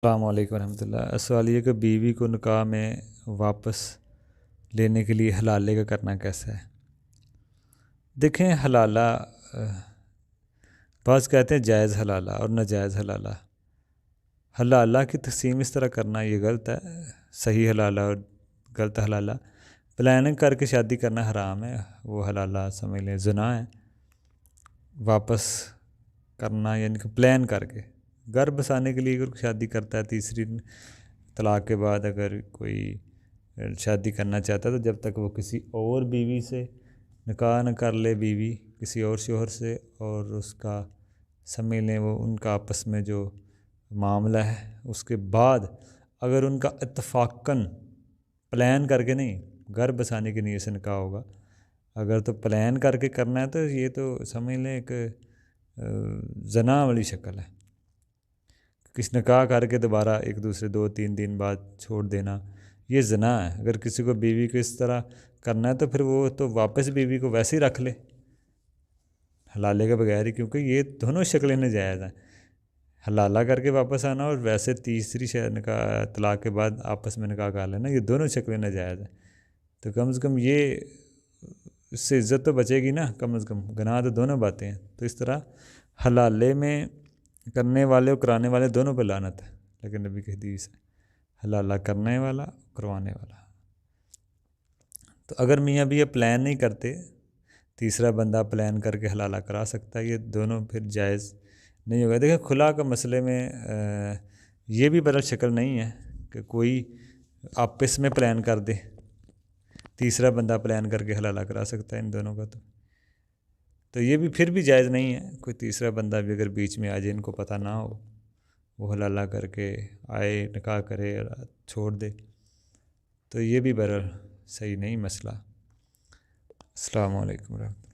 السلام علیکم ورحمۃ اللہ۔ سوال یہ کہ بیوی کو نکاح میں واپس لینے کے لیے حلالے کا کرنا کیسا ہے؟ دیکھیں، حلالہ بعض کہتے ہیں جائز حلالہ اور ناجائز حلالہ۔ حلالہ کی تقسیم اس طرح کرنا یہ غلط ہے، صحیح حلالہ اور غلط حلالہ۔ پلاننگ کر کے شادی کرنا حرام ہے، وہ حلالہ سمجھ لیں زنا ہے۔ واپس کرنا یعنی کہ پلان کر کے گھر بسانے کے لیے اگر شادی کرتا ہے، تیسری طلاق کے بعد اگر کوئی شادی کرنا چاہتا ہے تو جب تک وہ کسی اور بیوی سے نکاح نہ کر لے، بیوی کسی اور شوہر سے، اور اس کا سمجھ لیں وہ ان کا آپس میں جو معاملہ ہے اس کے بعد اگر ان کا اتفاقاً پلان کر کے نہیں، گھر بسانے کی نیت سے نکاح ہوگا، اگر تو پلان کر کے کرنا ہے تو یہ تو سمجھ لیں ایک زنا والی شکل ہے۔ کس نکاح کر کے دوبارہ ایک دوسرے 2-3 دن بعد چھوڑ دینا، یہ زنا ہے۔ اگر کسی کو بیوی کو اس طرح کرنا ہے تو پھر وہ تو واپس بیوی کو ویسے ہی رکھ لے حلالے کے بغیر ہی، کیونکہ یہ دونوں شکلیں ناجائز ہیں۔ حلالہ کر کے واپس آنا اور ویسے تیسری نکاح طلاق کے بعد آپس میں نکاح کر لینا، یہ دونوں شکلیں ناجائز ہیں۔ تو کم از کم یہ اس سے عزت تو بچے گی نا، کم از کم گناہ تو دونوں باتیں ہیں۔ تو اس طرح حلالے میں کرنے والے اور کرانے والے دونوں پہ لعنت ہے، لیکن نبی کی حدیث ہے حلالہ کرنے والا کروانے والا۔ تو اگر میاں بھی یہ پلان نہیں کرتے، تیسرا بندہ پلان کر کے حلالہ کرا سکتا ہے، یہ دونوں پھر جائز نہیں ہوگا۔ دیکھیں، خلا کا مسئلے میں یہ بھی بدل شکل نہیں ہے کہ کوئی آپس میں پلان کر دے، تیسرا بندہ پلان کر کے حلالہ کرا سکتا ہے ان دونوں کا، تو یہ بھی پھر بھی جائز نہیں ہے۔ کوئی تیسرا بندہ بھی اگر بیچ میں آ جائے، ان کو پتہ نہ ہو، وہ حلالہ کر کے آئے نکاح کرے چھوڑ دے، تو یہ بھی بہرحال صحیح نہیں مسئلہ۔ السلام علیکم ورحمۃ اللہ۔